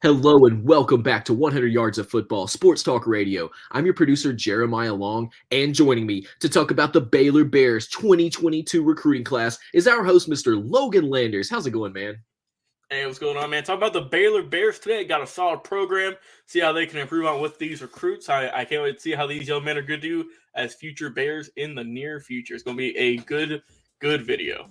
Hello and welcome back to 100 Yards of Football, Sports Talk Radio. I'm your producer, Jeremiah Long, and joining me to talk about the Baylor Bears 2022 recruiting class is our host, Mr. Logan Landers. How's it going, man? Hey, what's going on, man? Talk about the Baylor Bears today. Got a solid program. See how they can improve on with these recruits. I can't wait to see how these young men are going to do as future Bears in the near future. It's going to be a good video.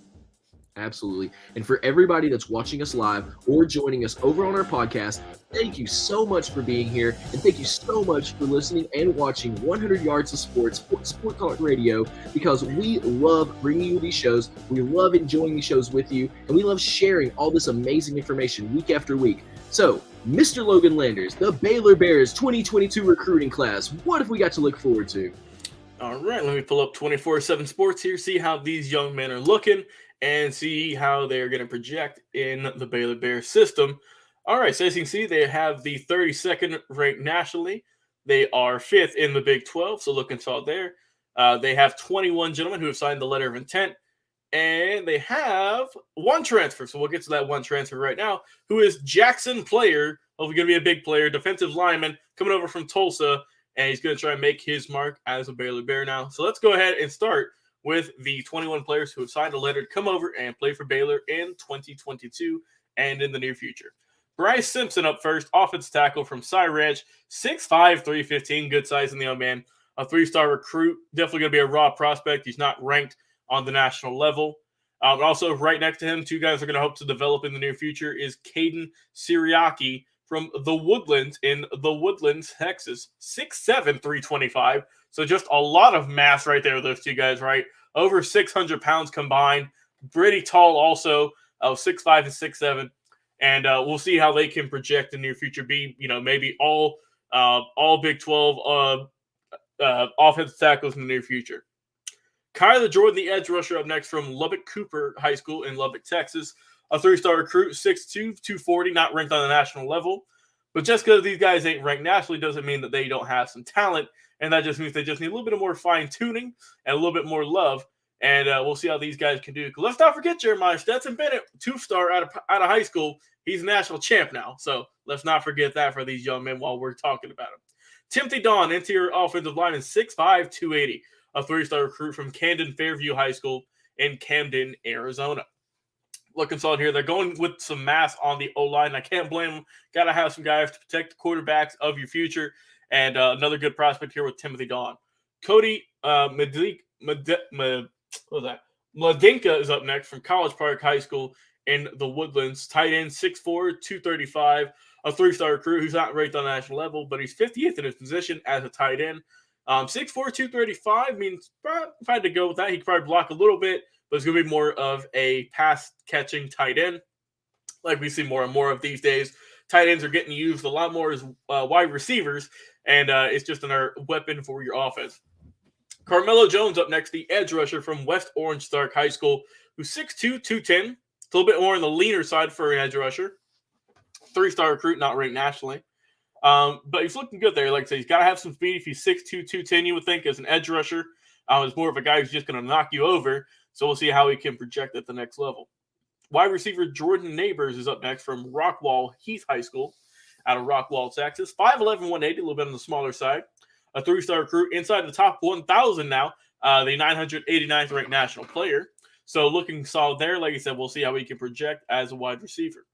Absolutely. And for everybody that's watching us live or joining us over on our podcast, thank you so much for being here. And thank you so much for listening and watching 100 Yards of Sports, Sport Talk Radio, because we love bringing you these shows. We love enjoying these shows with you. And we love sharing all this amazing information week after week. So, Mr. Logan Landers, the Baylor Bears 2022 recruiting class, what have we got to look forward to? All right, let me pull up 24/7 Sports here, see how these young men are looking, and see how they're going to project in the Baylor Bears system. All right, so as you can see, they have the 32nd ranked nationally. They are 5th in the Big 12, so looking solid there. They have 21 gentlemen who have signed the letter of intent, and they have one transfer. So we'll get to that one transfer right now, who is Jackson Player, hopefully going to be a big player, defensive lineman, coming over from Tulsa, and he's going to try and make his mark as a Baylor Bear now. So let's go ahead and start with the 21 players who have signed a letter to come over and play for Baylor in 2022 and in the near future. Bryce Simpson up first, offensive tackle from Cy Ranch, 6'5", 315, good size in the young man. A 3-star recruit, definitely going to be a raw prospect. He's not ranked on the national level. Also, right next to him, two guys are going to hope to develop in the near future is Kaden Syriachi from the Woodlands in the Woodlands, Texas, 6'7", 325. So just a lot of mass right there with those two guys, right? Over 600 pounds combined. Pretty tall also, 6'5" and 6'7". And we'll see how they can project in the near future, be, maybe all Big 12 offensive tackles in the near future. Kyler Jordan, the edge rusher, up next from Lubbock Cooper High School in Lubbock, Texas. A 3-star recruit, 6'2", 240, not ranked on the national level. But just because these guys ain't ranked nationally doesn't mean that they don't have some talent. And that just means they just need a little bit more fine-tuning and a little bit more love. And we'll see how these guys can do. Let's not forget Jeremiah Stetson Bennett, 2-star out of high school. He's a national champ now. So let's not forget that for these young men while we're talking about him. Timothy Dawn, interior offensive lineman, 6'5", 280. A 3-star recruit from Camden Fairview High School in Camden, Arizona. Looking solid here. They're going with some mass on the O-line. I can't blame them. Got to have some guys to protect the quarterbacks of your future. And another good prospect here with Timothy Dawn. Cody Mladinka is up next from College Park High School in the Woodlands. Tight end, 6'4", 235. A 3-star recruit who's not ranked on the national level, but he's 50th in his position as a tight end. 6'4", 235 means if I had to go with that, he could probably block a little bit, but it's going to be more of a pass-catching tight end, like we see more and more of these days. Tight ends are getting used a lot more as wide receivers, and it's just another weapon for your offense. Carmelo Jones up next, the edge rusher from West Orange Stark High School, who's 6'2", 210. It's a little bit more on the leaner side for an edge rusher. 3-star recruit, not ranked nationally. But he's looking good there. Like I said, he's got to have some speed. If he's 6'2", 210, you would think as an edge rusher. Is more of a guy who's just going to knock you over. So we'll see how he can project at the next level. Wide receiver Jordan Neighbors is up next from Rockwall Heath High School out of Rockwall, Texas. 5'11", 180, a little bit on the smaller side. A 3-star recruit inside the top 1,000 now, the 989th ranked national player. So looking solid there. Like I said, we'll see how he can project as a wide receiver.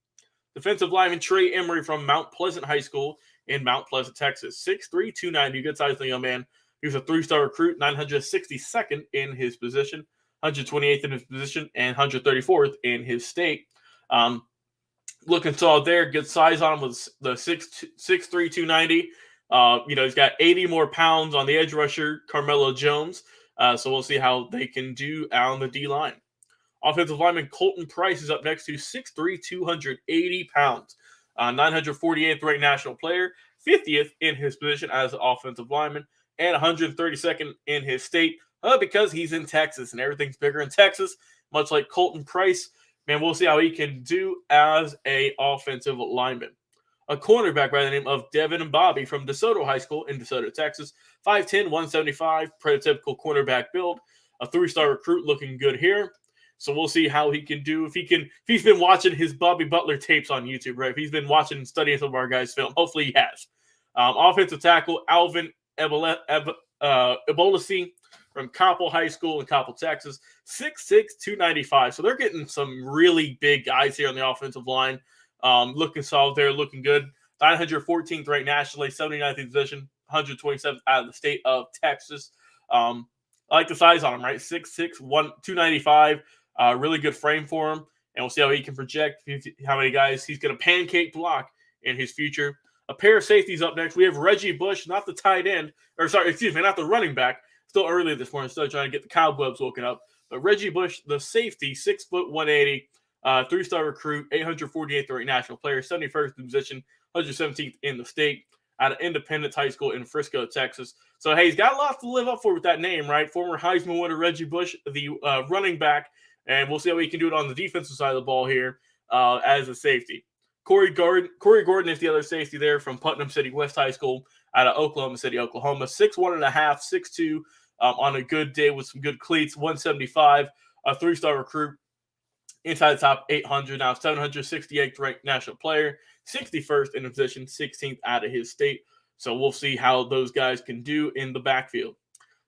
Defensive lineman Trey Emery from Mount Pleasant High School in Mount Pleasant, Texas. 6'3", 290, good size young man. He was a 3-star recruit, 962nd in his position, 128th in his position, and 134th in his state. Looking solid there. Good size on him with the 6'3", 290. He's got 80 more pounds on the edge rusher, Carmelo Jones. So we'll see how they can do on the D-line. Offensive lineman Colton Price is up next to 6'3", 280 pounds. 948th ranked national player, 50th in his position as an offensive lineman, and 132nd in his state because he's in Texas and everything's bigger in Texas, much like Colton Price. Man, we'll see how he can do as a offensive lineman. A cornerback by the name of Devin and Bobby from DeSoto High School in DeSoto, Texas. 5'10", 175, prototypical cornerback build. A 3-star recruit looking good here. So we'll see how he can do. If he's been watching his Bobby Butler tapes on YouTube, right? If he's been watching and studying some of our guys' film, hopefully he has. Offensive tackle Alvin Ebolisi from Coppell High School in Coppell, Texas, 6'6", 295. So they're getting some really big guys here on the offensive line. Looking solid there, looking good. 914th ranked nationally, 79th in position, 127th out of the state of Texas. I like the size on him, right? 6'6", 295. Really good frame for him. And we'll see how he can project, how many guys he's going to pancake block in his future. A pair of safeties up next. We have Reggie Bush, not the tight end, not the running back. Still early this morning, still trying to get the cobwebs woken up. But Reggie Bush, the safety, 6 foot 180, 3-star recruit, 848th ranked national player, 71st in position, 117th in the state, out of Independence High School in Frisco, Texas. So, hey, he's got a lot to live up for with that name, right? Former Heisman winner Reggie Bush, the running back, and we'll see how he can do it on the defensive side of the ball here as a safety. Cory Gordon is the other safety there from Putnam City West High School out of Oklahoma City, Oklahoma. 6'1.5", 6'2", on a good day with some good cleats. 175, a 3-star recruit. Inside the top 800, now 768th ranked national player. 61st in the position, 16th out of his state. So we'll see how those guys can do in the backfield.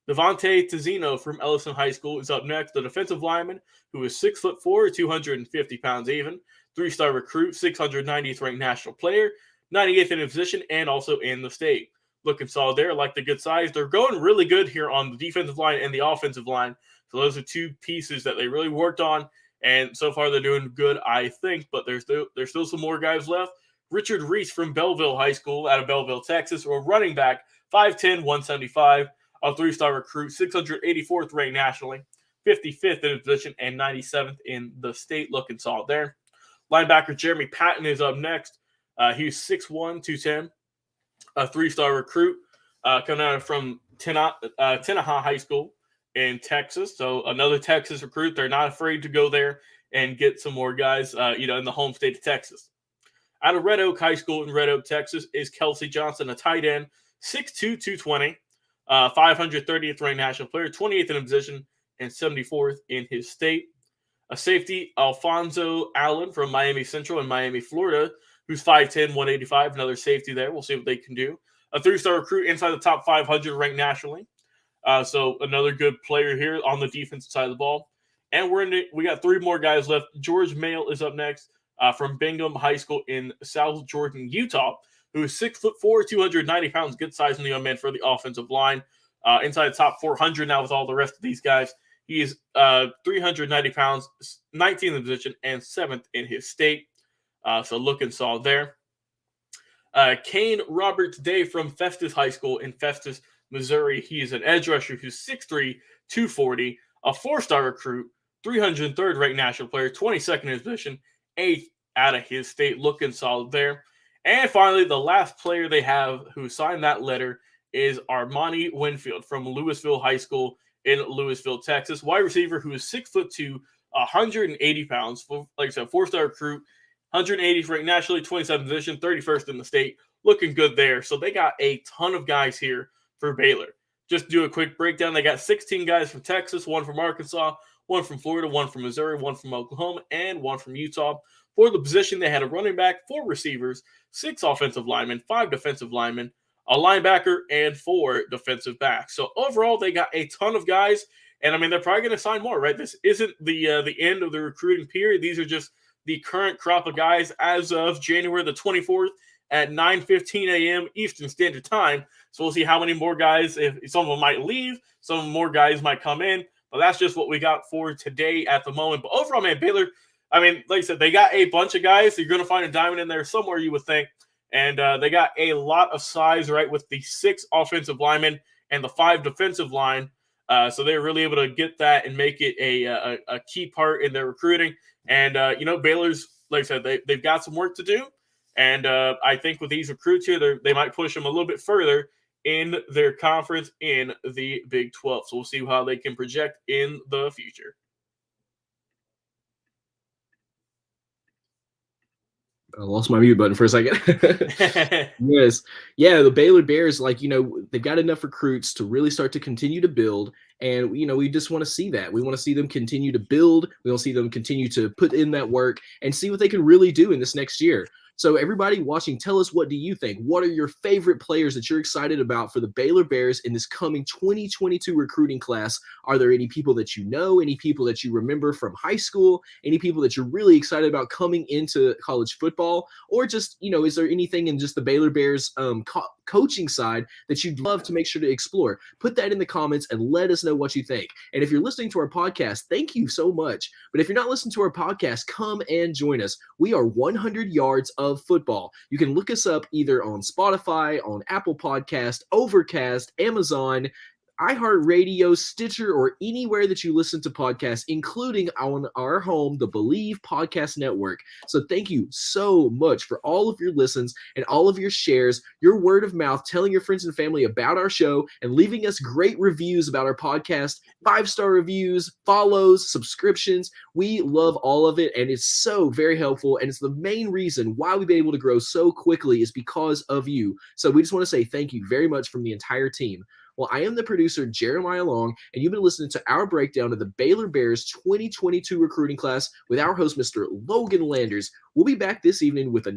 Devontae Tizzino from Ellison High School is up next. The defensive lineman, who is 6'4", 250 pounds even. 3-star recruit, 690th ranked national player, 98th in the position, and also in the state. Looking solid there, like the good size. They're going really good here on the defensive line and the offensive line. So those are two pieces that they really worked on, and so far they're doing good, I think. But there's still some more guys left. Richard Reese from Belleville High School out of Belleville, Texas, or running back, 5'10", 175, a 3-star recruit, 684th ranked nationally, 55th in the position, and 97th in the state. Looking solid there. Linebacker Jeremy Patton is up next. He's 6'1", 210, a 3-star recruit coming out from Tenaha High School in Texas. So another Texas recruit. They're not afraid to go there and get some more guys, in the home state of Texas. Out of Red Oak High School in Red Oak, Texas, is Kelsey Johnson, a tight end, 6'2", 220, 530th ranked national player, 28th in a position, and 74th in his state. A safety, Alfonso Allen from Miami Central in Miami, Florida, who's 5'10", 185, another safety there. We'll see what they can do. A 3-star recruit inside the top 500 ranked nationally. So another good player here on the defensive side of the ball. And we got 3 more guys left. George Mail is up next from Bingham High School in South Jordan, Utah, who is 6'4", 290 pounds, good size in the young man for the offensive line. Inside the top 400 now with all the rest of these guys. He is 390 pounds, 19th in the position, and 7th in his state. So looking solid there. Kane Roberts Day from Festus High School in Festus, Missouri. He is an edge rusher who's 6'3", 240, a 4-star recruit, 303rd ranked national player, 22nd in his position, 8th out of his state. Looking solid there. And finally, the last player they have who signed that letter is Armani Winfield from Louisville High School in Louisville, Texas. Wide receiver who is 6'2", 180 pounds. Like I said, 4-star recruit, 180th ranked nationally, 27th position, 31st in the state. Looking good there. So they got a ton of guys here for Baylor. Just to do a quick breakdown, they got 16 guys from Texas, 1 from Arkansas, 1 from Florida, 1 from Missouri, 1 from Oklahoma, and 1 from Utah. For the position, they had a running back, 4 receivers, 6 offensive linemen, 5 defensive linemen, a linebacker, and 4 defensive backs. So overall, they got a ton of guys, and I mean, they're probably going to sign more, right? This isn't the end of the recruiting period. These are just the current crop of guys as of January the 24th at 9:15 a.m. Eastern Standard Time. So we'll see how many more guys, if some of them might leave, some more guys might come in, but that's just what we got for today at the moment. But overall, man, Baylor, I mean, like I said, they got a bunch of guys. You're going to find a diamond in there somewhere, you would think. And they got a lot of size, right, with the 6 offensive linemen and the 5 defensive line. So they're really able to get that and make it a key part in their recruiting. And, Baylor's, like I said, they've got some work to do. And I think with these recruits here, they might push them a little bit further in their conference in the Big 12. So we'll see how they can project in the future. I lost my mute button for a second. Yes. Yeah, the Baylor Bears, like, they've got enough recruits to really start to continue to build. And, we just want to see that. We want to see them continue to build. We want to see them continue to put in that work and see what they can really do in this next year. So everybody watching, tell us, what do you think? What are your favorite players that you're excited about for the Baylor Bears in this coming 2022 recruiting class? Are there any people that you know, any people that you remember from high school, any people that you're really excited about coming into college football? Or just, is there anything in just the Baylor Bears coaching side that you'd love to make sure to explore? Put that in the comments and let us know what you think. And if you're listening to our podcast, thank you so much. But if you're not listening to our podcast, come and join us. We are 100 Yards of Football. You can look us up either on Spotify, on Apple Podcast, Overcast, Amazon, iHeartRadio, Stitcher, or anywhere that you listen to podcasts, including on our home, the Believe Podcast Network. So thank you so much for all of your listens and all of your shares, your word of mouth, telling your friends and family about our show, and leaving us great reviews about our podcast, 5-star reviews, follows, subscriptions. We love all of it, and it's so very helpful, and it's the main reason why we've been able to grow so quickly is because of you. So we just want to say thank you very much from the entire team. Well, I am the producer, Jeremiah Long, and you've been listening to our breakdown of the Baylor Bears 2022 recruiting class with our host, Mr. Logan Landers. We'll be back this evening with a